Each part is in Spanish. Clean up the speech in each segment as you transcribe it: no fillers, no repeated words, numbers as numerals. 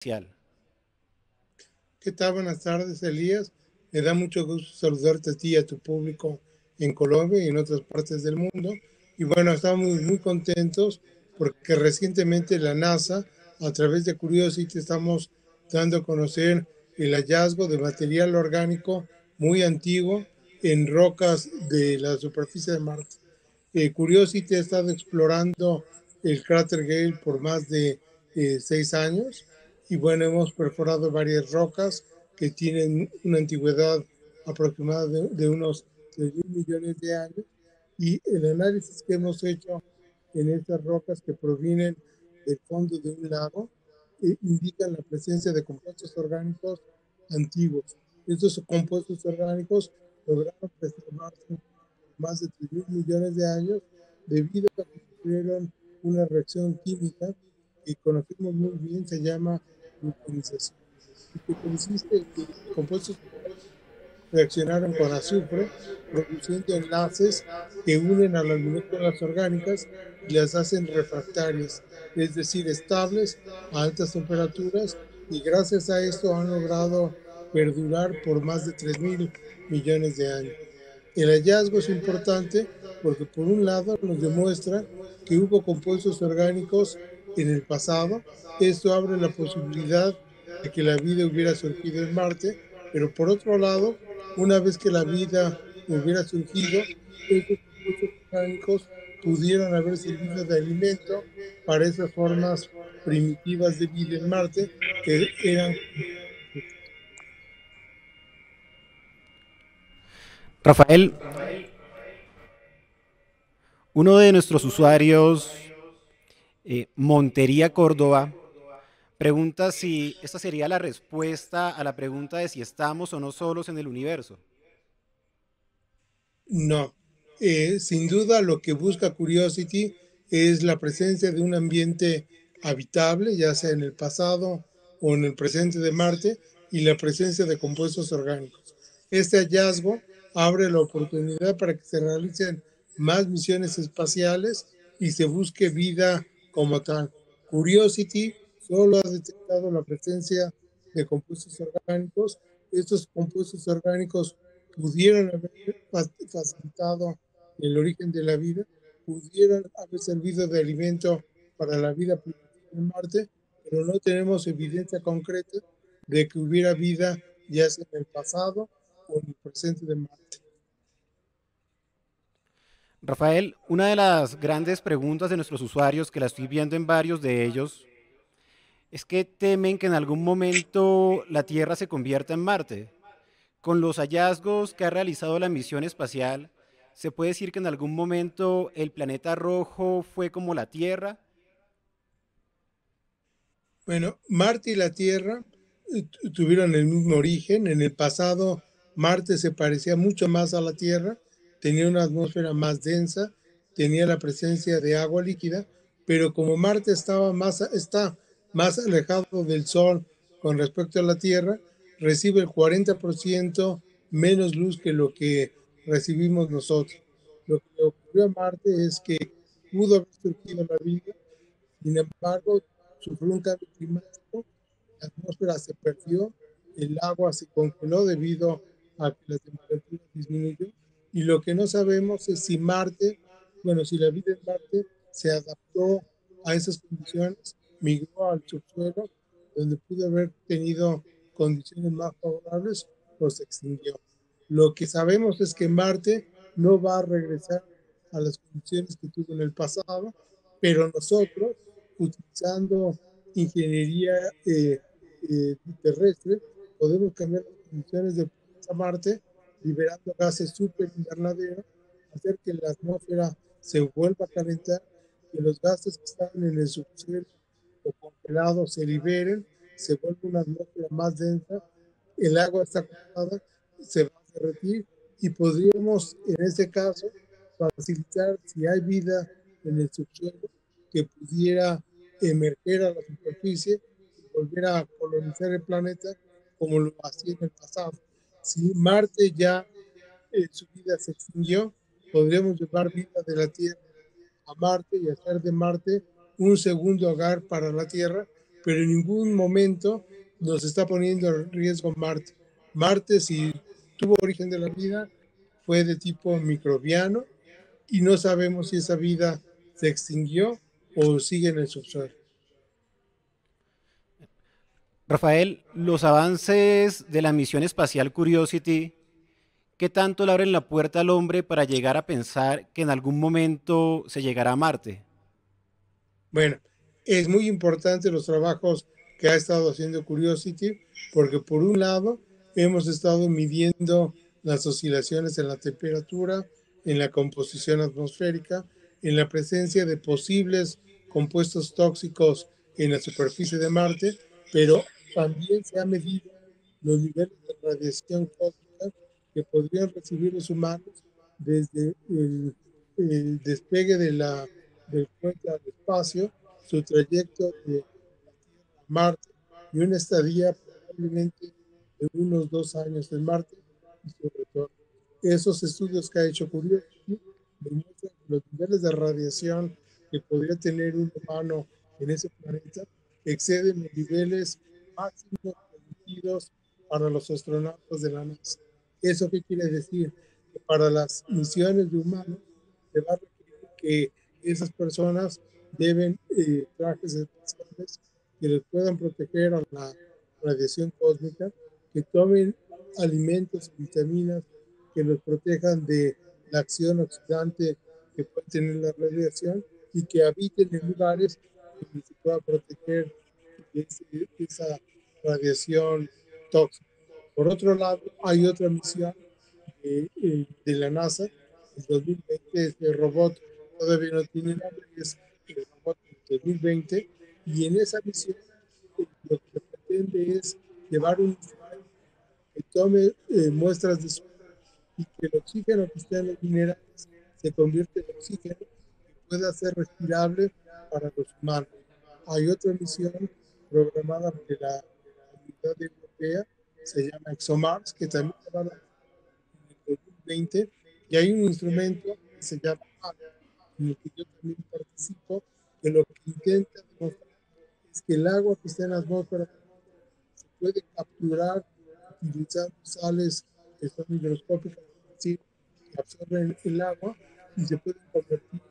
Cial. ¿Qué tal? Buenas tardes, Elías. Me da mucho gusto saludarte a ti y a tu público en Colombia y en otras partes del mundo. Y bueno, estamos muy contentos porque recientemente la NASA, a través de Curiosity, estamos dando a conocer el hallazgo de material orgánico muy antiguo en rocas de la superficie de Marte. Curiosity ha estado explorando el cráter Gale por más de 6 años y bueno, hemos perforado varias rocas que tienen una antigüedad aproximada de unos 3.000 millones de años y el análisis que hemos hecho en estas rocas que provienen del fondo de un lago indican la presencia de compuestos orgánicos antiguos. Estos compuestos orgánicos lograron preservarse más de 3.000 millones de años debido a que sufrieron una reacción química que conocemos muy bien, se llama vulcanización, y que consiste en que los compuestos reaccionaron con azufre, produciendo enlaces que unen a las moléculas orgánicas y las hacen refractarias, es decir, estables a altas temperaturas, y gracias a esto han logrado perdurar por más de 3.000 millones de años. El hallazgo es importante porque por un lado nos demuestra que hubo compuestos orgánicos en el pasado. Esto abre la posibilidad de que la vida hubiera surgido en Marte, pero por otro lado, una vez que la vida hubiera surgido, estos compuestos orgánicos pudieron haber servido de alimento para esas formas primitivas de vida en Marte que eran. Rafael, uno de nuestros usuarios, Montería Córdoba, pregunta si esta sería la respuesta a la pregunta de si estamos o no solos en el universo. No, sin duda lo que busca Curiosity es la presencia de un ambiente habitable, ya sea en el pasado o en el presente de Marte, y la presencia de compuestos orgánicos. Este hallazgo abre la oportunidad para que se realicen más misiones espaciales y se busque vida como tal. Curiosity solo ha detectado la presencia de compuestos orgánicos. Estos compuestos orgánicos pudieron haber facilitado el origen de la vida, pudieran haber servido de alimento para la vida primitiva en Marte, pero no tenemos evidencia concreta de que hubiera vida ya sea en el pasado o en el presente de Marte. Rafael, una de las grandes preguntas de nuestros usuarios, que la estoy viendo en varios de ellos, es que temen que en algún momento la Tierra se convierta en Marte. Con los hallazgos que ha realizado la misión espacial, ¿se puede decir que en algún momento el planeta rojo fue como la Tierra? Bueno, Marte y la Tierra tuvieron el mismo origen. En el pasado, Marte se parecía mucho más a la Tierra, tenía una atmósfera más densa, tenía la presencia de agua líquida, pero como Marte está más alejado del Sol con respecto a la Tierra, recibe el 40% menos luz que lo que recibimos nosotros. Lo que le ocurrió a Marte es que pudo haber surgido la vida. Sin embargo, sufrió un cambio climático, la atmósfera se perdió, el agua se congeló debido a que la temperatura disminuyó, y lo que no sabemos es si Marte, bueno, si la vida en Marte se adaptó a esas condiciones, migró al subsuelo, donde pudo haber tenido condiciones más favorables, o se extinguió. Lo que sabemos es que Marte no va a regresar a las condiciones que tuvo en el pasado, pero nosotros, utilizando ingeniería terrestre, podemos cambiar las condiciones de Marte, liberando gases super invernadero, hacer que la atmósfera se vuelva a calentar, que los gases que están en el subsuelo o congelados se liberen, se vuelve una atmósfera más densa, el agua está congelada, se va a derretir, y podríamos en este caso facilitar, si hay vida en el subsuelo, que pudiera emerger a la superficie y volver a colonizar el planeta como lo hacía en el pasado. Si Marte ya su vida se extinguió, podríamos llevar vida de la Tierra a Marte y hacer de Marte un segundo hogar para la Tierra, pero en ningún momento nos está poniendo en riesgo Marte. Marte, si tuvo origen de la vida, fue de tipo microbiano y no sabemos si esa vida se extinguió o sigue en el subsuelo. Rafael, los avances de la misión espacial Curiosity, ¿qué tanto le abren la puerta al hombre para llegar a pensar que en algún momento se llegará a Marte? Bueno, es muy importante los trabajos que ha estado haciendo Curiosity, porque por un lado hemos estado midiendo las oscilaciones en la temperatura, en la composición atmosférica, en la presencia de posibles compuestos tóxicos en la superficie de Marte, pero también se ha medido los niveles de radiación cósmica que podrían recibir los humanos desde el despegue del cohete al espacio, su trayecto de la Tierra a Marte y una estadía probablemente de unos 2 años en Marte y su retorno. Esos estudios que ha hecho Curiosity demuestran que los niveles de radiación que podría tener un humano en ese planeta exceden los niveles máximos permitidos para los astronautas de la NASA. ¿Eso qué quiere decir? Que para las misiones de humanos se va a requerir que esas personas deben trajes especiales que les puedan proteger a la radiación cósmica, que tomen alimentos y vitaminas que los protejan de la acción oxidante que puede tener la radiación y que habiten en lugares donde se pueda proteger de esa radiación tóxica. Por otro lado, hay otra misión de la NASA, el 2020, este robot todavía no tiene nombre, es el robot del 2020, y en esa misión lo que se pretende es llevar un instrumento que tome muestras de suelo y que el oxígeno que está en los minerales se convierte en oxígeno que pueda ser respirable para los humanos. Hay otra misión programada de la Comunidad Europea, se llama ExoMars, que también se va a lanzar en el 2020, y hay un instrumento que se llama ARC, en el que yo también participo, que lo que intenta demostrar es que el agua que está en la atmósfera se puede capturar utilizando sales que son microscópicas, es decir, que absorben el agua y se pueden convertir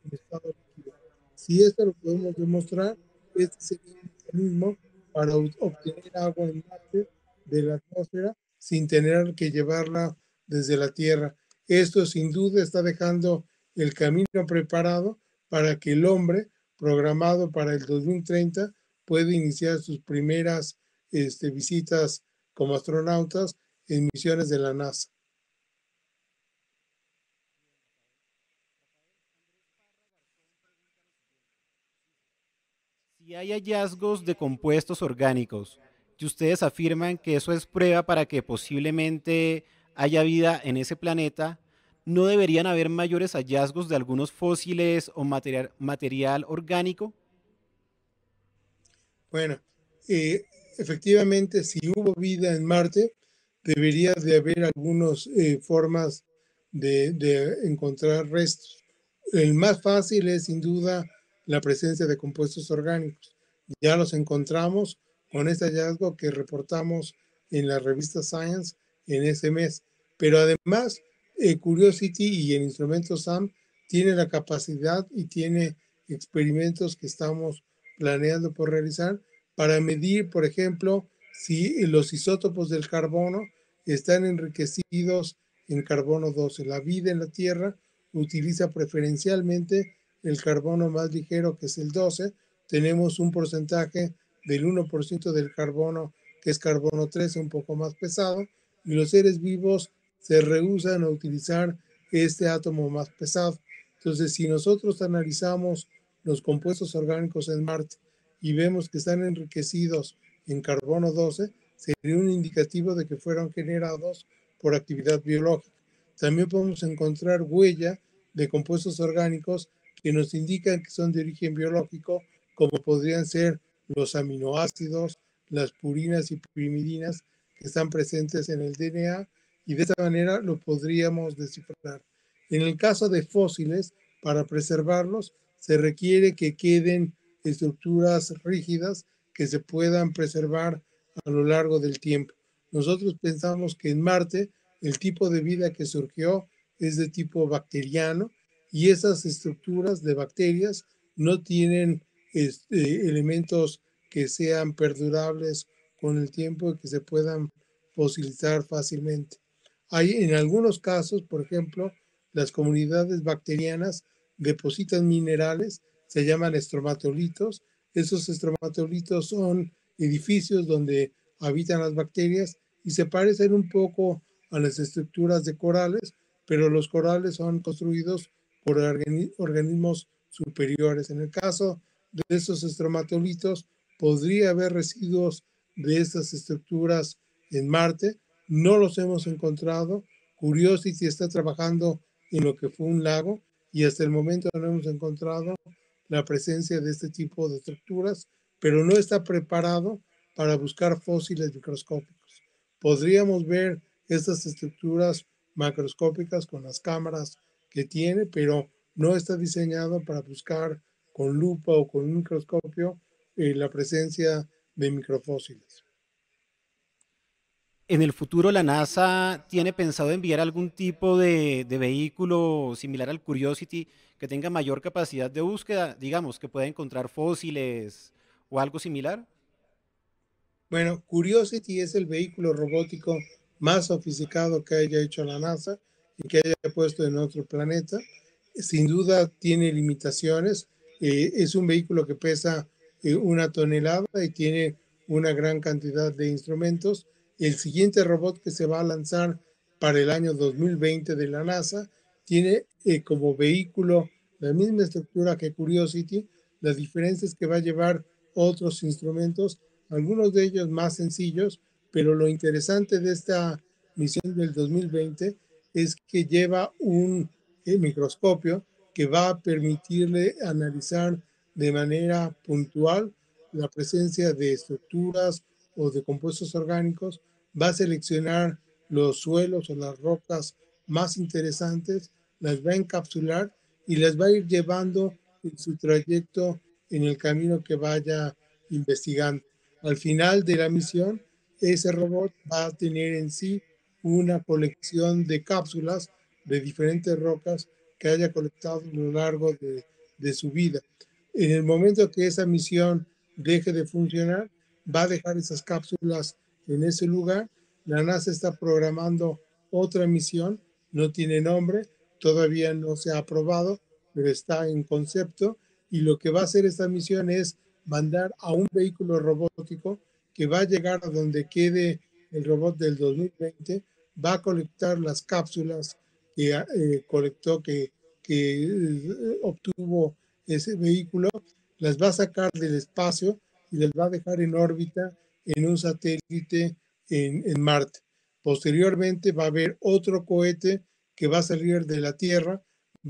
en estado líquido. Si esto lo podemos demostrar, este sería un mecanismo para obtener agua en Marte de la atmósfera sin tener que llevarla desde la Tierra. Esto sin duda está dejando el camino preparado para que el hombre, programado para el 2030, pueda iniciar sus primeras visitas como astronautas en misiones de la NASA. Si hay hallazgos de compuestos orgánicos y ustedes afirman que eso es prueba para que posiblemente haya vida en ese planeta, ¿no deberían haber mayores hallazgos de algunos fósiles o material orgánico? Bueno, efectivamente, si hubo vida en Marte, debería de haber algunas formas de encontrar restos. El más fácil es sin duda la presencia de compuestos orgánicos. Ya los encontramos con este hallazgo que reportamos en la revista Science en ese mes. Pero además, Curiosity y el instrumento SAM tiene la capacidad y tiene experimentos que estamos planeando por realizar para medir, por ejemplo, si los isótopos del carbono están enriquecidos en carbono 12. La vida en la Tierra utiliza preferencialmente el carbono más ligero, que es el 12. Tenemos un porcentaje del 1% del carbono, que es carbono 13, un poco más pesado, y los seres vivos se rehúsan a utilizar este átomo más pesado. Entonces, si nosotros analizamos los compuestos orgánicos en Marte y vemos que están enriquecidos en carbono 12, sería un indicativo de que fueron generados por actividad biológica. También podemos encontrar huella de compuestos orgánicos que nos indican que son de origen biológico, como podrían ser los aminoácidos, las purinas y primidinas que están presentes en el DNA, y de esta manera lo podríamos descifrar. En el caso de fósiles, para preservarlos, se requiere que queden estructuras rígidas que se puedan preservar a lo largo del tiempo. Nosotros pensamos que en Marte el tipo de vida que surgió es de tipo bacteriano y esas estructuras de bacterias no tienen elementos que sean perdurables con el tiempo y que se puedan fosilizar fácilmente. Hay en algunos casos, por ejemplo, las comunidades bacterianas depositan minerales, se llaman estromatolitos. Esos estromatolitos son edificios donde habitan las bacterias y se parecen un poco a las estructuras de corales, pero los corales son construidos por organismos superiores. En el caso de estos estromatolitos, podría haber residuos de estas estructuras en Marte. No los hemos encontrado. Curiosity está trabajando en lo que fue un lago y hasta el momento no hemos encontrado la presencia de este tipo de estructuras, pero no está preparado para buscar fósiles microscópicos. Podríamos ver estas estructuras macroscópicas con las cámaras que tiene, pero no está diseñado para buscar con lupa o con un microscopio la presencia de microfósiles. ¿En el futuro la NASA tiene pensado enviar algún tipo de vehículo similar al Curiosity que tenga mayor capacidad de búsqueda, digamos, que pueda encontrar fósiles o algo similar? Bueno, Curiosity es el vehículo robótico más sofisticado que haya hecho la NASA y que haya puesto en otro planeta. Sin duda tiene limitaciones. Es un vehículo que pesa 1 tonelada y tiene una gran cantidad de instrumentos. El siguiente robot que se va a lanzar para el año 2020 de la NASA tiene como vehículo la misma estructura que Curiosity. La diferencia es que va a llevar otros instrumentos, algunos de ellos más sencillos, pero lo interesante de esta misión del 2020 es que lleva un microscopio que va a permitirle analizar de manera puntual la presencia de estructuras o de compuestos orgánicos, va a seleccionar los suelos o las rocas más interesantes, las va a encapsular y las va a ir llevando en su trayecto en el camino que vaya investigando. Al final de la misión, ese robot va a tener en sí una colección de cápsulas de diferentes rocas que haya colectado a lo largo de su vida. En el momento que esa misión deje de funcionar, va a dejar esas cápsulas en ese lugar. La NASA está programando otra misión, no tiene nombre, todavía no se ha aprobado, pero está en concepto. Y lo que va a hacer esta misión es mandar a un vehículo robótico que va a llegar a donde quede el robot del 2020, va a colectar las cápsulas que colectó, que obtuvo ese vehículo, las va a sacar del espacio y las va a dejar en órbita en un satélite en Marte. Posteriormente va a haber otro cohete que va a salir de la Tierra,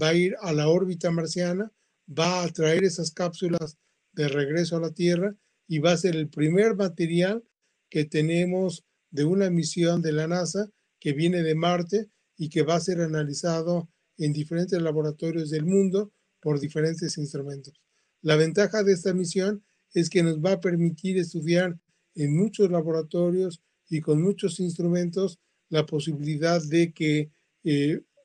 va a ir a la órbita marciana, va a traer esas cápsulas de regreso a la Tierra y va a ser el primer material que tenemos de una misión de la NASA que viene de Marte y que va a ser analizado en diferentes laboratorios del mundo por diferentes instrumentos. La ventaja de esta misión es que nos va a permitir estudiar en muchos laboratorios y con muchos instrumentos la posibilidad de que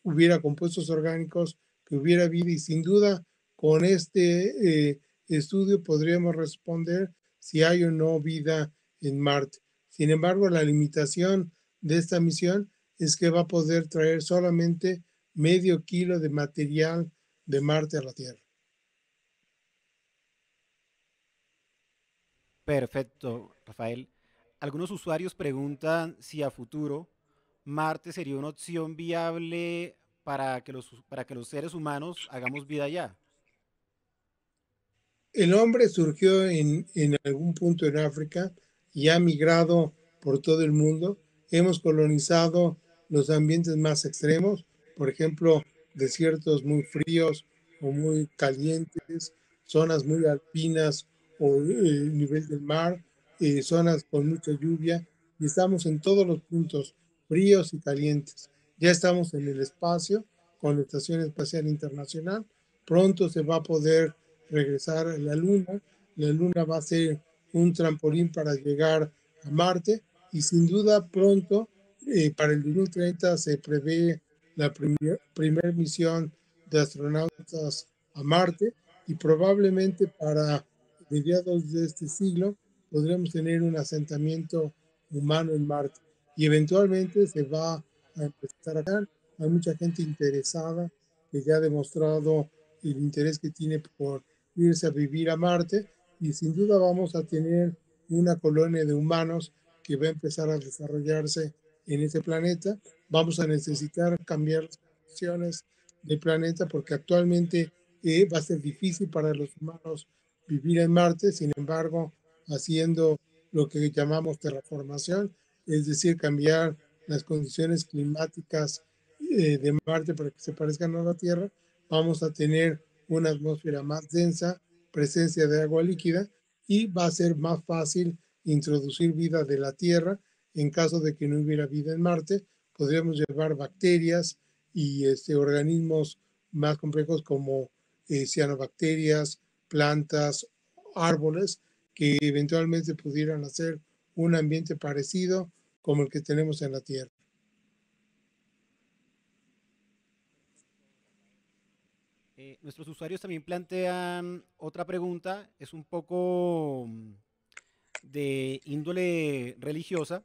hubiera compuestos orgánicos, que hubiera vida y sin duda con este estudio podríamos responder si hay o no vida en Marte. Sin embargo, la limitación de esta misión es que va a poder traer solamente medio kilo de material de Marte a la Tierra. Perfecto, Rafael. Algunos usuarios preguntan si a futuro Marte sería una opción viable para que los seres humanos hagamos vida allá. El hombre surgió en algún punto en África y ha migrado por todo el mundo. Hemos colonizado los ambientes más extremos, por ejemplo, desiertos muy fríos o muy calientes, zonas muy alpinas o el nivel del mar, zonas con mucha lluvia, y estamos en todos los puntos fríos y calientes. Ya estamos en el espacio con la Estación Espacial Internacional. Pronto se va a poder regresar a la Luna. La Luna va a ser un trampolín para llegar a Marte y sin duda pronto, para el 2030 se prevé la primera misión de astronautas a Marte y probablemente para mediados de este siglo podremos tener un asentamiento humano en Marte y eventualmente se va a empezar a dar. Hay mucha gente interesada que ya ha demostrado el interés que tiene por irse a vivir a Marte y sin duda vamos a tener una colonia de humanos que va a empezar a desarrollarse en ese planeta. Vamos a necesitar cambiar las condiciones del planeta porque actualmente va a ser difícil para los humanos vivir en Marte, sin embargo, haciendo lo que llamamos terraformación, es decir, cambiar las condiciones climáticas de Marte para que se parezcan a la Tierra, vamos a tener una atmósfera más densa, presencia de agua líquida y va a ser más fácil introducir vida de la Tierra. En caso de que no hubiera vida en Marte, podríamos llevar bacterias y organismos más complejos como cianobacterias, plantas, árboles, que eventualmente pudieran hacer un ambiente parecido como el que tenemos en la Tierra. Nuestros usuarios también plantean otra pregunta, es un poco de índole religiosa.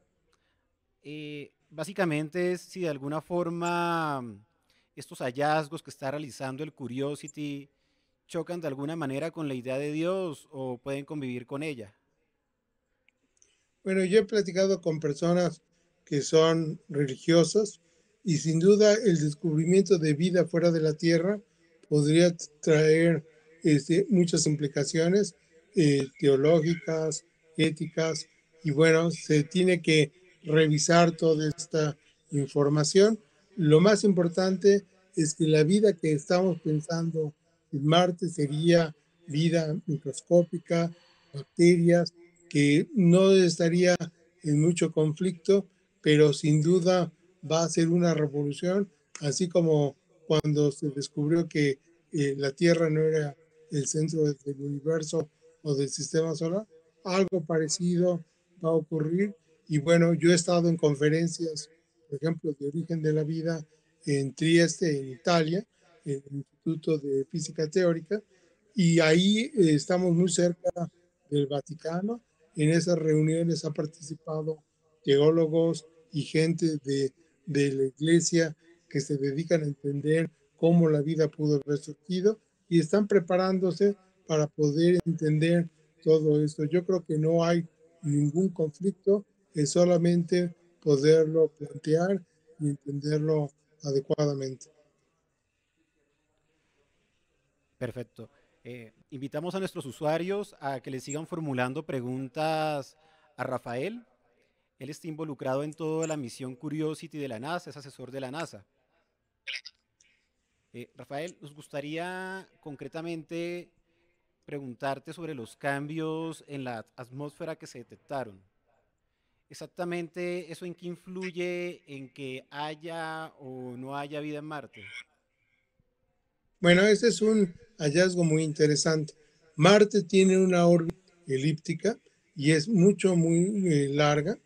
Básicamente es si de alguna forma estos hallazgos que está realizando el Curiosity chocan de alguna manera con la idea de Dios o pueden convivir con ella. Bueno, yo he platicado con personas que son religiosas y sin duda el descubrimiento de vida fuera de la Tierra podría traer muchas implicaciones teológicas, éticas, y bueno, se tiene que revisar toda esta información. Lo más importante es que la vida que estamos pensando en Marte sería vida microscópica, bacterias, que no estaría en mucho conflicto, pero sin duda va a ser una revolución, así como cuando se descubrió que la Tierra no era el centro del universo o del sistema solar, algo parecido va a ocurrir. Y bueno, yo he estado en conferencias, por ejemplo, de origen de la vida en Trieste, en Italia, en el Instituto de Física Teórica, y ahí estamos muy cerca del Vaticano. En esas reuniones ha participado teólogos y gente de la iglesia que se dedican a entender cómo la vida pudo haber surgido y están preparándose para poder entender todo esto. Yo creo que no hay ningún conflicto, es solamente poderlo plantear y entenderlo adecuadamente. Perfecto. Invitamos a nuestros usuarios a que le sigan formulando preguntas a Rafael. Él está involucrado en toda la misión Curiosity de la NASA, es asesor de la NASA. Rafael, nos gustaría concretamente preguntarte sobre los cambios en la atmósfera que se detectaron. Exactamente, ¿eso en qué influye en que haya o no haya vida en Marte? Bueno, este es un hallazgo muy interesante. Marte tiene una órbita elíptica y es muy larga.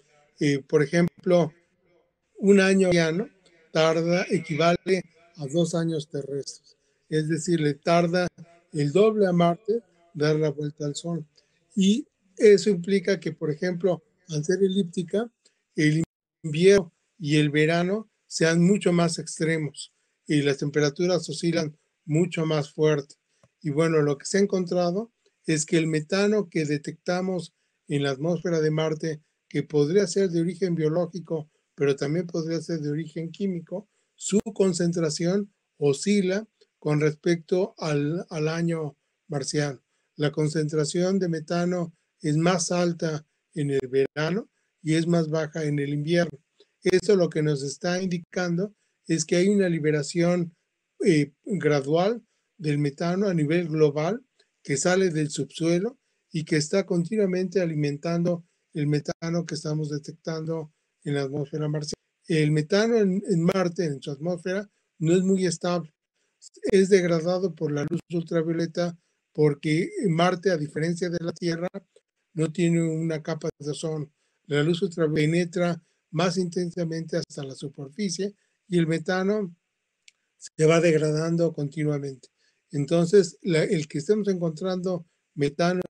Por ejemplo, un año marciano equivale a 2 años terrestres. Es decir, le tarda el doble a Marte dar la vuelta al Sol. Y eso implica que, por ejemplo, al ser elíptica, el invierno y el verano sean mucho más extremos y las temperaturas oscilan mucho más fuerte. Y bueno, lo que se ha encontrado es que el metano que detectamos en la atmósfera de Marte, que podría ser de origen biológico, pero también podría ser de origen químico, su concentración oscila con respecto al año marciano. La concentración de metano es más alta en el verano y es más baja en el invierno. Eso lo que nos está indicando es que hay una liberación gradual del metano a nivel global que sale del subsuelo y que está continuamente alimentando el metano que estamos detectando en la atmósfera marciana. El metano en Marte, en su atmósfera, no es muy estable. Es degradado por la luz ultravioleta porque Marte, a diferencia de la Tierra, no tiene una capa de ozono. La luz ultravioleta penetra más intensamente hasta la superficie y el metano se va degradando continuamente. Entonces, el que estemos encontrando metano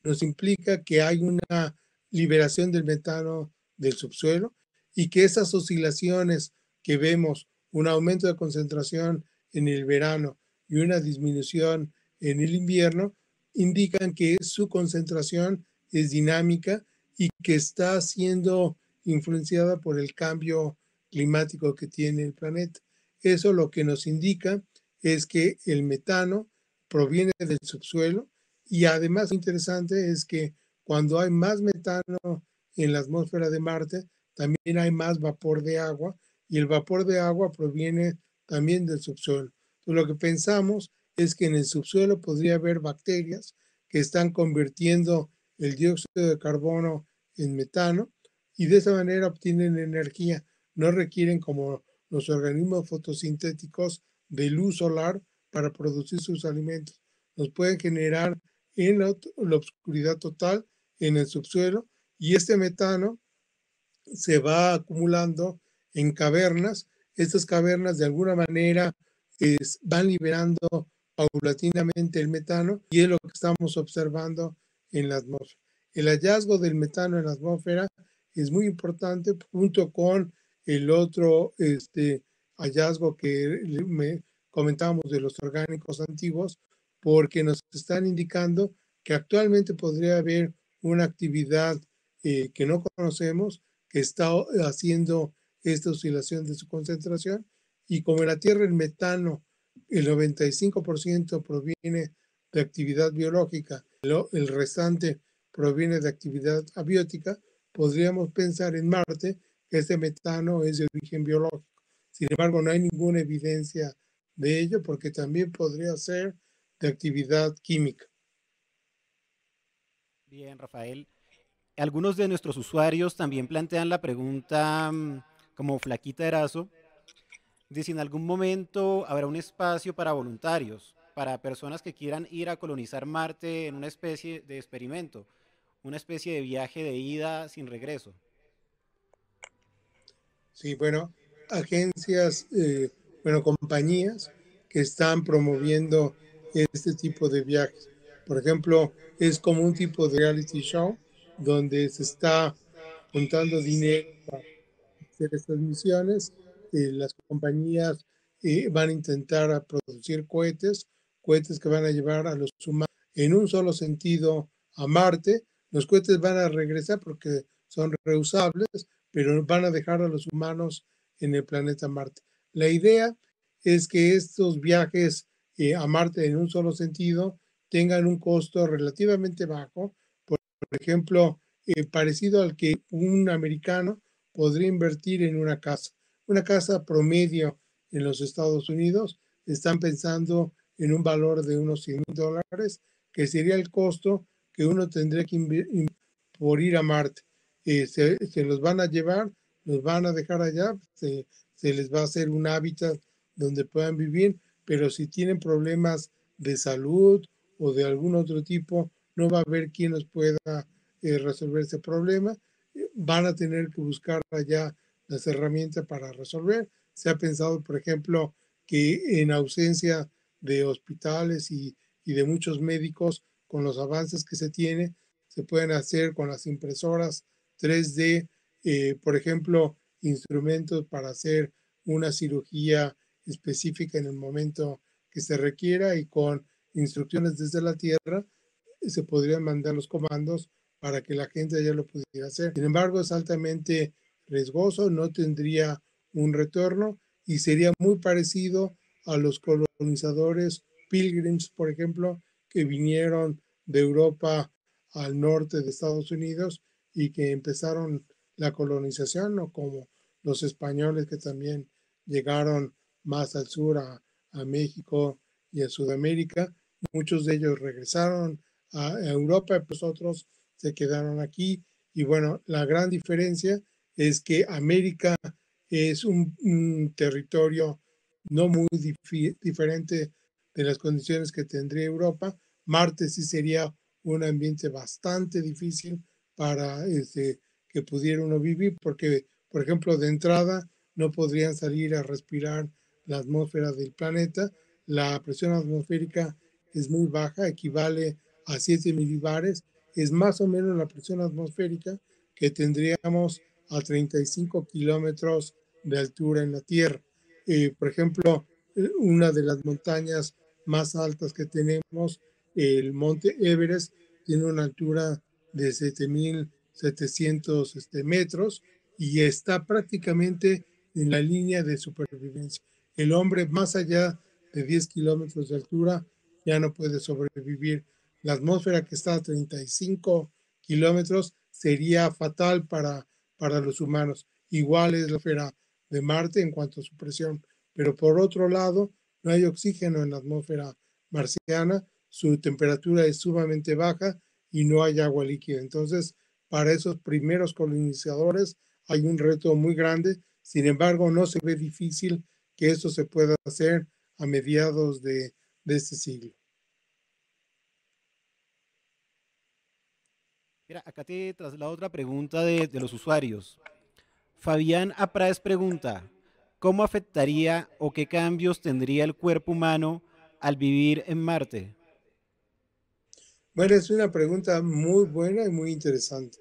nos implica que hay una liberación del metano del subsuelo y que esas oscilaciones que vemos, un aumento de concentración en el verano y una disminución en el invierno, indican que su concentración es dinámica y que está siendo influenciada por el cambio climático que tiene el planeta. Eso lo que nos indica es que el metano proviene del subsuelo y además interesante es que cuando hay más metano en la atmósfera de Marte, también hay más vapor de agua y el vapor de agua proviene también del subsuelo. Entonces, lo que pensamos es que en el subsuelo podría haber bacterias que están convirtiendo el dióxido de carbono en metano y de esa manera obtienen energía. No requieren como los organismos fotosintéticos de luz solar para producir sus alimentos. Los pueden generar en la oscuridad total, en el subsuelo, y este metano se va acumulando en cavernas. Estas cavernas de alguna manera van liberando paulatinamente el metano y es lo que estamos observando en la atmósfera. El hallazgo del metano en la atmósfera es muy importante junto con el otro hallazgo que me comentábamos de los orgánicos antiguos, porque nos están indicando que actualmente podría haber una actividad que no conocemos que está haciendo esta oscilación de su concentración y como en la Tierra el metano, el 95% proviene de actividad biológica, el restante proviene de actividad abiótica, podríamos pensar en Marte que este metano es de origen biológico. Sin embargo, no hay ninguna evidencia de ello porque también podría ser de actividad química. Bien, Rafael. Algunos de nuestros usuarios también plantean la pregunta, como Flaquita Erazo, de si en algún momento habrá un espacio para voluntarios, para personas que quieran ir a colonizar Marte en una especie de experimento, una especie de viaje de ida sin regreso. Sí, bueno, agencias, bueno, compañías que están promoviendo este tipo de viajes. Por ejemplo, es como un tipo de reality show donde se está juntando dinero para hacer estas misiones. Las compañías van a intentar a producir cohetes que van a llevar a los humanos en un solo sentido a Marte. Los cohetes van a regresar porque son reusables, pero van a dejar a los humanos en el planeta Marte. La idea es que estos viajes a Marte en un solo sentido tengan un costo relativamente bajo, por ejemplo, parecido al que un americano podría invertir en una casa. Una casa promedio en los Estados Unidos están pensando en un valor de unos $100,000, que sería el costo que uno tendría que por ir a Marte. Se los van a llevar, los van a dejar allá, se les va a hacer un hábitat donde puedan vivir, pero si tienen problemas de salud o de algún otro tipo, no va a haber quien los pueda resolver ese problema. Van a tener que buscar allá las herramientas para resolver. Se ha pensado, por ejemplo, que en ausencia de hospitales y de muchos médicos, con los avances que se tiene, se pueden hacer con las impresoras 3D, por ejemplo, instrumentos para hacer una cirugía específica en el momento que se requiera y con instrucciones desde la Tierra se podrían mandar los comandos para que la gente ya lo pudiera hacer. Sin embargo, es altamente riesgoso, no tendría un retorno y sería muy parecido a los colonizadores pilgrims, por ejemplo, que vinieron de Europa al norte de Estados Unidos y que empezaron la colonización, ¿no? Como los españoles que también llegaron más al sur a México y a Sudamérica. Muchos de ellos regresaron a Europa, pues otros se quedaron aquí. Y bueno, la gran diferencia es que América es un territorio no muy diferente de las condiciones que tendría Europa. Marte sí sería un ambiente bastante difícil para que pudiera uno vivir, porque, por ejemplo, de entrada no podrían salir a respirar la atmósfera del planeta. La presión atmosférica es muy baja, equivale a 7 milibares, es más o menos la presión atmosférica que tendríamos a 35 kilómetros de altura en la Tierra. Por ejemplo, una de las montañas más altas que tenemos, el monte Everest, tiene una altura de 7.700 metros y está prácticamente en la línea de supervivencia. El hombre más allá de 10 kilómetros de altura ya no puede sobrevivir. La atmósfera que está a 35 kilómetros sería fatal para los humanos. Igual es la atmósfera de Marte en cuanto a su presión. Pero por otro lado, no hay oxígeno en la atmósfera marciana, su temperatura es sumamente baja y no hay agua líquida. Entonces, para esos primeros colonizadores hay un reto muy grande. Sin embargo, no se ve difícil que esto se pueda hacer a mediados de este siglo. Mira, acá te traslado otra pregunta de los usuarios. Fabián Aprades pregunta, ¿cómo afectaría o qué cambios tendría el cuerpo humano al vivir en Marte? Bueno, es una pregunta muy buena y muy interesante.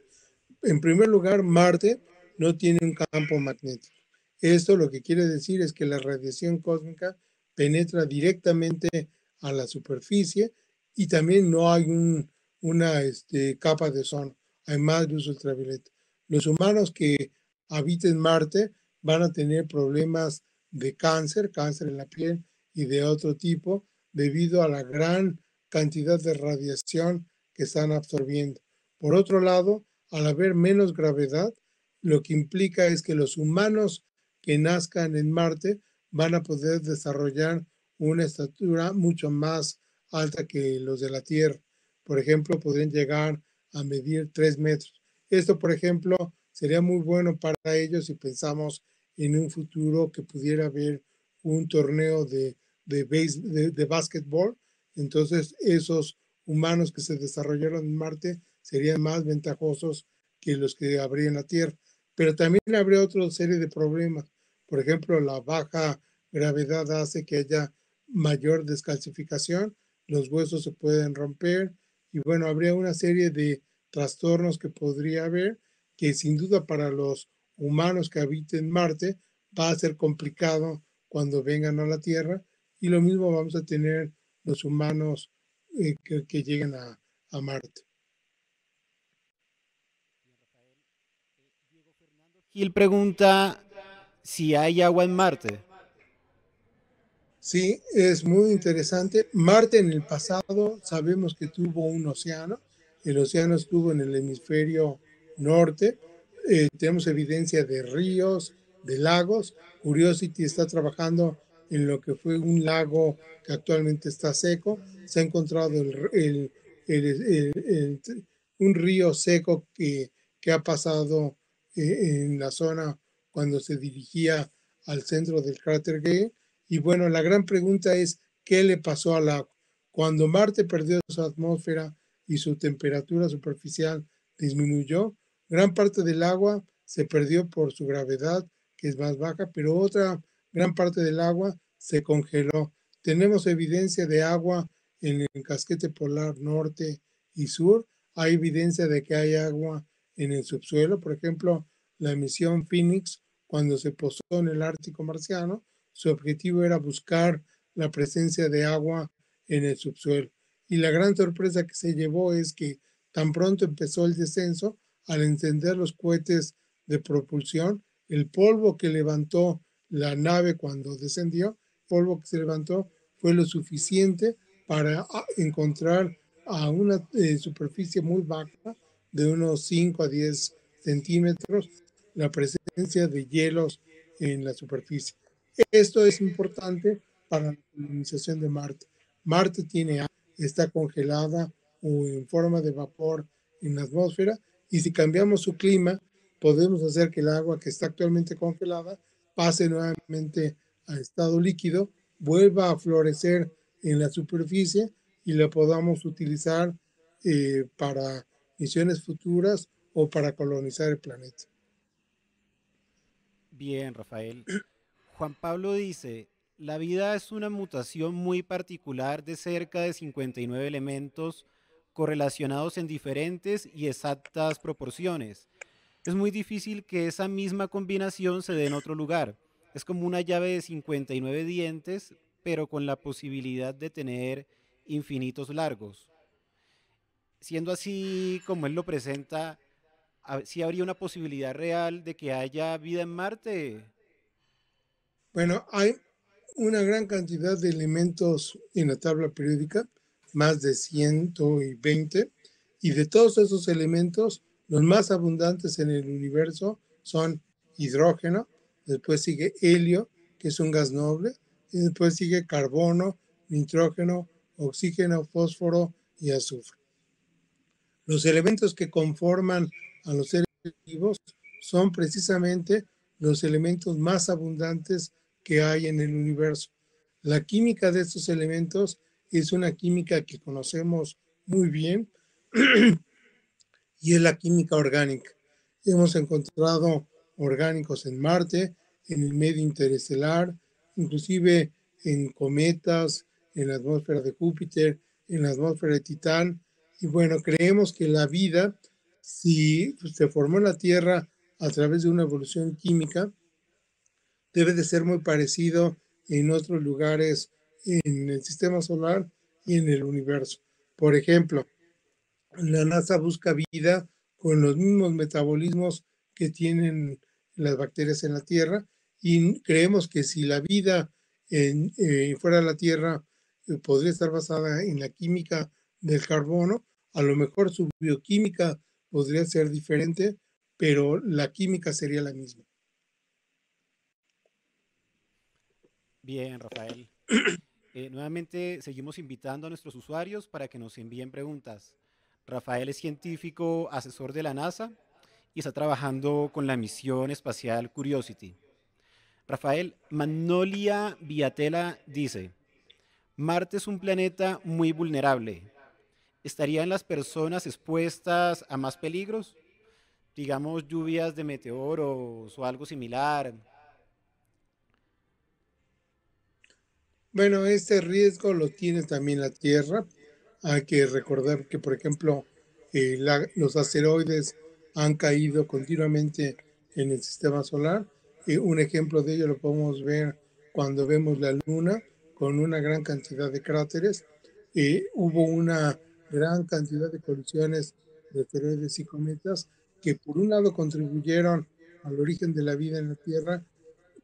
En primer lugar, Marte no tiene un campo magnético. Esto lo que quiere decir es que la radiación cósmica penetra directamente a la superficie y también no hay una capa de ozono, hay más luz ultravioleta. Los humanos que habiten Marte van a tener problemas de cáncer, cáncer en la piel y de otro tipo, debido a la gran cantidad de radiación que están absorbiendo. Por otro lado, al haber menos gravedad, lo que implica es que los humanos que nazcan en Marte van a poder desarrollar una estatura mucho más alta que los de la Tierra. Por ejemplo, podrían llegar a medir 3 metros. Esto, por ejemplo, sería muy bueno para ellos si pensamos en un futuro que pudiera haber un torneo de básquetbol. Entonces, esos humanos que se desarrollaron en Marte serían más ventajosos que los que habría en la Tierra. Pero también habría otra serie de problemas. Por ejemplo, la baja gravedad hace que haya mayor descalcificación, los huesos se pueden romper y bueno, habría una serie de trastornos que podría haber que sin duda para los humanos que habiten Marte va a ser complicado cuando vengan a la Tierra y lo mismo vamos a tener los humanos que lleguen a Marte. Gil pregunta si hay agua en Marte. Sí, es muy interesante. Marte en el pasado sabemos que tuvo un océano. El océano estuvo en el hemisferio norte. Tenemos evidencia de ríos, de lagos. Curiosity está trabajando en lo que fue un lago que actualmente está seco. Se ha encontrado un río seco que ha pasado en la zona cuando se dirigía al centro del cráter Gale. Y bueno, la gran pregunta es, ¿qué le pasó al agua? Cuando Marte perdió su atmósfera y su temperatura superficial disminuyó, gran parte del agua se perdió por su gravedad, que es más baja, pero otra gran parte del agua se congeló. Tenemos evidencia de agua en el casquete polar norte y sur. Hay evidencia de que hay agua en el subsuelo. Por ejemplo, la misión Phoenix, cuando se posó en el Ártico marciano, su objetivo era buscar la presencia de agua en el subsuelo. Y la gran sorpresa que se llevó es que tan pronto empezó el descenso, al encender los cohetes de propulsión, el polvo que levantó la nave cuando descendió, el polvo que se levantó fue lo suficiente para encontrar a una superficie muy baja de unos 5 a 10 centímetros la presencia de hielos en la superficie. Esto es importante para la colonización de Marte. Marte tiene agua, está congelada o en forma de vapor en la atmósfera y si cambiamos su clima, podemos hacer que el agua que está actualmente congelada pase nuevamente a estado líquido, vuelva a florecer en la superficie y la podamos utilizar para misiones futuras o para colonizar el planeta. Bien, Rafael. Juan Pablo dice, la vida es una mutación muy particular de cerca de 59 elementos correlacionados en diferentes y exactas proporciones. Es muy difícil que esa misma combinación se dé en otro lugar. Es como una llave de 59 dientes, pero con la posibilidad de tener infinitos largos. Siendo así como él lo presenta, ¿sí habría una posibilidad real de que haya vida en Marte? Bueno, hay una gran cantidad de elementos en la tabla periódica, más de 120, y de todos esos elementos, los más abundantes en el universo son hidrógeno, después sigue helio, que es un gas noble, y después sigue carbono, nitrógeno, oxígeno, fósforo y azufre. Los elementos que conforman a los seres vivos son precisamente los elementos más abundantes que hay en el universo. La química de estos elementos es una química que conocemos muy bien y es la química orgánica. Hemos encontrado orgánicos en Marte, en el medio interestelar, inclusive en cometas, en la atmósfera de Júpiter, en la atmósfera de Titán. Y bueno, creemos que la vida, si se formó en la Tierra a través de una evolución química, debe de ser muy parecido en otros lugares en el sistema solar y en el universo. Por ejemplo, la NASA busca vida con los mismos metabolismos que tienen las bacterias en la Tierra y creemos que si la vida fuera de la Tierra podría estar basada en la química del carbono, a lo mejor su bioquímica podría ser diferente, pero la química sería la misma. Bien, Rafael. Nuevamente seguimos invitando a nuestros usuarios para que nos envíen preguntas. Rafael es científico asesor de la NASA y está trabajando con la misión espacial Curiosity. Rafael, Magnolia Viatela dice, Marte es un planeta muy vulnerable. ¿Estarían las personas expuestas a más peligros? Digamos lluvias de meteoros o algo similar. Bueno, este riesgo lo tiene también la Tierra. Hay que recordar que, por ejemplo, los asteroides han caído continuamente en el sistema solar. Un ejemplo de ello lo podemos ver cuando vemos la Luna con una gran cantidad de cráteres. Hubo una gran cantidad de colisiones de asteroides y cometas que por un lado contribuyeron al origen de la vida en la Tierra,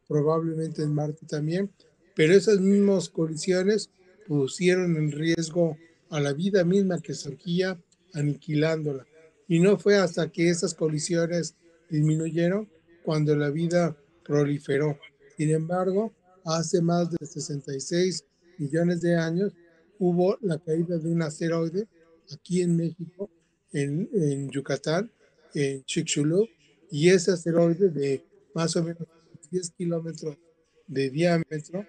probablemente en Marte también, pero esas mismas colisiones pusieron en riesgo a la vida misma que surgía, aniquilándola. Y no fue hasta que esas colisiones disminuyeron cuando la vida proliferó. Sin embargo, hace más de 66 millones de años hubo la caída de un asteroide aquí en México, en Yucatán, en Chicxulub, y ese asteroide de más o menos 10 kilómetros de diámetro,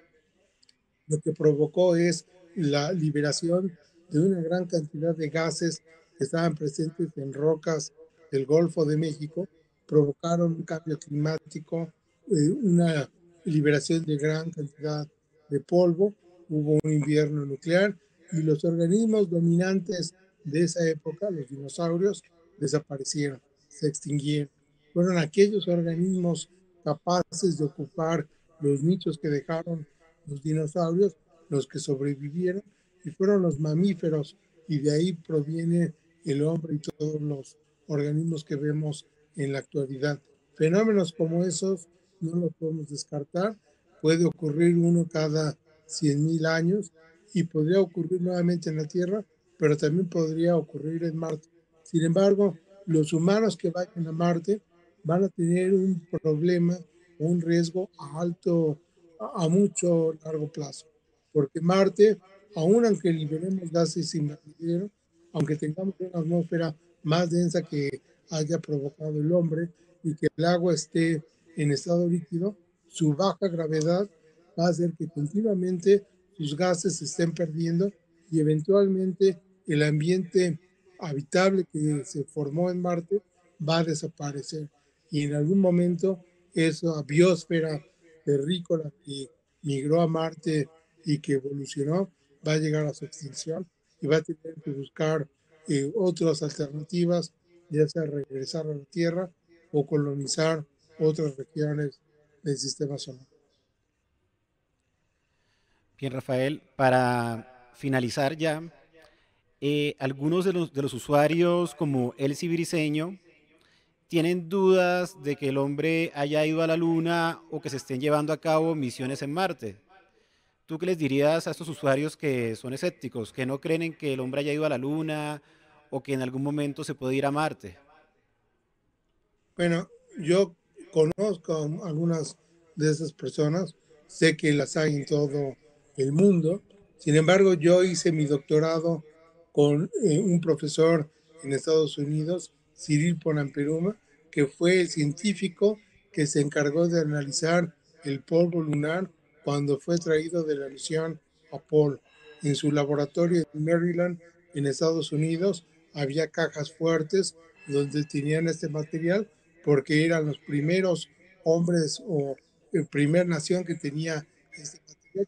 lo que provocó es la liberación de una gran cantidad de gases que estaban presentes en rocas del Golfo de México, provocaron un cambio climático, una liberación de gran cantidad de polvo, hubo un invierno nuclear y los organismos dominantes de esa época, los dinosaurios, desaparecieron, se extinguieron. Fueron aquellos organismos capaces de ocupar los nichos que dejaron los dinosaurios, los que sobrevivieron, y fueron los mamíferos, y de ahí proviene el hombre y todos los organismos que vemos en la actualidad. Fenómenos como esos no los podemos descartar, puede ocurrir uno cada 100,000 años y podría ocurrir nuevamente en la Tierra, pero también podría ocurrir en Marte. Sin embargo, los humanos que vayan a Marte van a tener un problema, un riesgo a mucho largo plazo, porque Marte, aun aunque liberemos gases invernadero, aunque tengamos una atmósfera más densa que haya provocado el hombre y que el agua esté en estado líquido, su baja gravedad va a hacer que continuamente sus gases se estén perdiendo y eventualmente el ambiente habitable que se formó en Marte va a desaparecer. Y en algún momento esa biosfera terrícola que migró a Marte y que evolucionó va a llegar a su extinción y va a tener que buscar otras alternativas, ya sea regresar a la Tierra o colonizar otras regiones del sistema solar. Bien, Rafael, para finalizar ya, algunos de los usuarios como Elsie Briseño tienen dudas de que el hombre haya ido a la Luna o que se estén llevando a cabo misiones en Marte. ¿Tú qué les dirías a estos usuarios que son escépticos, que no creen en que el hombre haya ido a la Luna o que en algún momento se puede ir a Marte? Bueno, yo conozco a algunas de esas personas, sé que las hay en todo el mundo. Sin embargo, yo hice mi doctorado con un profesor en Estados Unidos, Cyril Ponamperuma, que fue el científico que se encargó de analizar el polvo lunar cuando fue traído de la misión Apolo. En su laboratorio en Maryland, en Estados Unidos, había cajas fuertes donde tenían este material porque eran los primeros hombres o primer nación que tenía este material,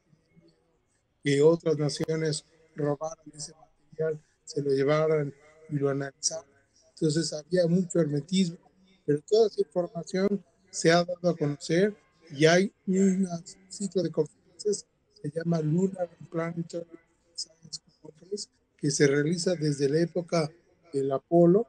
que otras naciones robaran ese material, se lo llevaran y lo analizaran. Entonces había mucho hermetismo, pero toda esa información se ha dado a conocer y hay un ciclo de conferencias que se llama Lunar and Planetary Science Conference, que se realiza desde la época del Apolo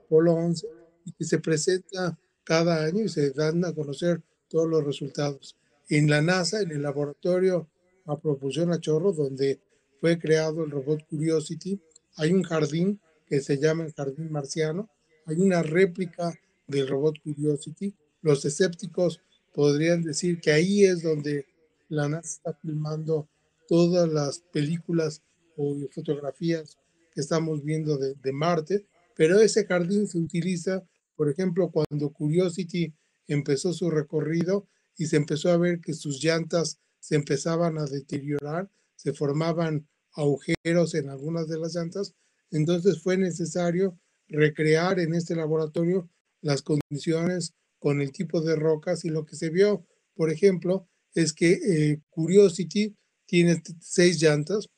11, y que se presenta cada año y se dan a conocer todos los resultados. En la NASA, en el laboratorio a propulsión a chorro, donde fue creado el robot Curiosity, hay un jardín que se llama el Jardín Marciano, hay una réplica del robot Curiosity. Los escépticos podrían decir que ahí es donde la NASA está filmando todas las películas o fotografías que estamos viendo de Marte, pero ese jardín se utiliza, por ejemplo, cuando Curiosity empezó su recorrido y se empezó a ver que sus llantas se empezaban a deteriorar, se formaban agujeros en algunas de las llantas, entonces fue necesario recrear en este laboratorio las condiciones con el tipo de rocas y lo que se vio, por ejemplo, es que Curiosity tiene 6 llantas.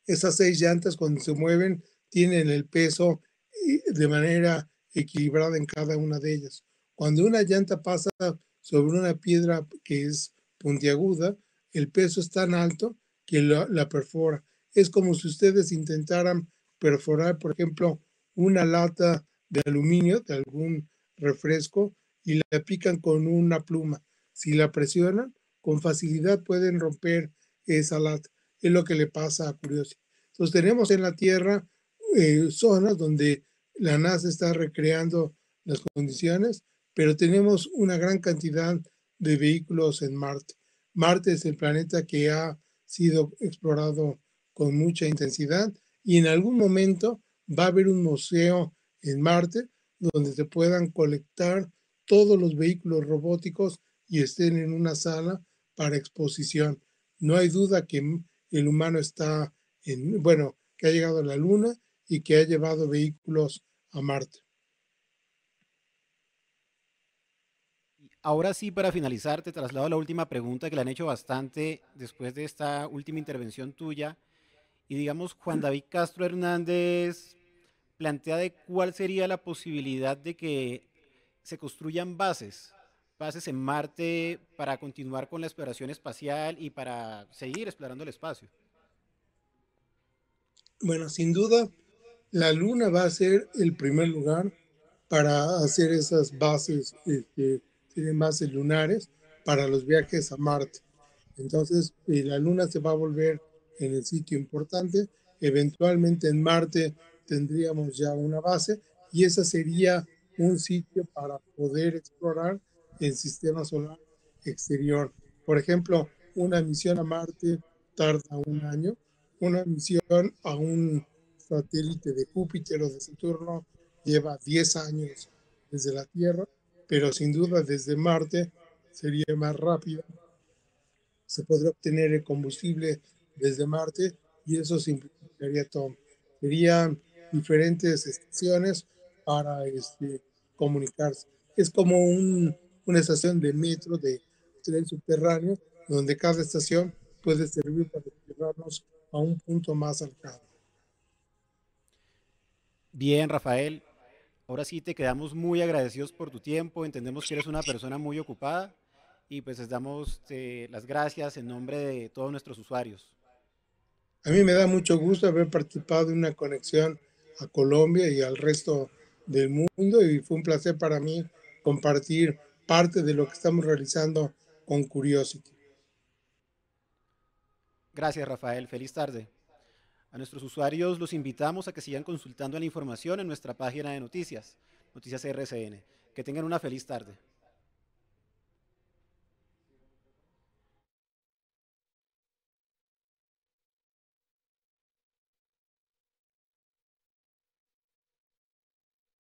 Esas 6 llantas cuando se mueven tienen el peso de manera equilibrada en cada una de ellas. Cuando una llanta pasa sobre una piedra que es puntiaguda, el peso es tan alto que la perfora. Es como si ustedes intentaran perforar, por ejemplo, una lata de aluminio de algún refresco y la pican con una pluma. Si la presionan, con facilidad pueden romper esa lata. Es lo que le pasa a Curiosity. Entonces tenemos en la Tierra zonas donde la NASA está recreando las condiciones, pero tenemos una gran cantidad de vehículos en Marte. Marte es el planeta que ha sido explorado con mucha intensidad y en algún momento va a haber un museo en Marte donde se puedan colectar todos los vehículos robóticos y estén en una sala para exposición. No hay duda que el humano está bueno, que ha llegado a la Luna y que ha llevado vehículos a Marte. Ahora sí, para finalizar, te traslado a la última pregunta que le han hecho bastante después de esta última intervención tuya. Y digamos, Juan David Castro Hernández plantea de cuál sería la posibilidad de que se construyan bases en Marte para continuar con la exploración espacial y para seguir explorando el espacio. Bueno, sin duda, la Luna va a ser el primer lugar para hacer esas bases, tienen bases lunares para los viajes a Marte. Entonces, la Luna se va a volver en el sitio importante. Eventualmente en Marte tendríamos ya una base y ese sería un sitio para poder explorar el sistema solar exterior. Por ejemplo, una misión a Marte tarda un año, una misión a un satélite de Júpiter o de Saturno lleva 10 años desde la Tierra, pero sin duda desde Marte sería más rápida. Se podría obtener el combustible desde Marte y eso simplificaría todo. Sería diferentes estaciones para comunicarse. Es como una estación de metro, de tren subterráneo, donde cada estación puede servir para llevarnos a un punto más alejado. Bien, Rafael, ahora sí te quedamos muy agradecidos por tu tiempo, entendemos que eres una persona muy ocupada y pues les damos las gracias en nombre de todos nuestros usuarios. A mí me da mucho gusto haber participado en una conexión a Colombia y al resto del mundo y fue un placer para mí compartir parte de lo que estamos realizando con Curiosity. Gracias, Rafael, feliz tarde. A nuestros usuarios los invitamos a que sigan consultando la información en nuestra página de noticias, Noticias RCN. Que tengan una feliz tarde.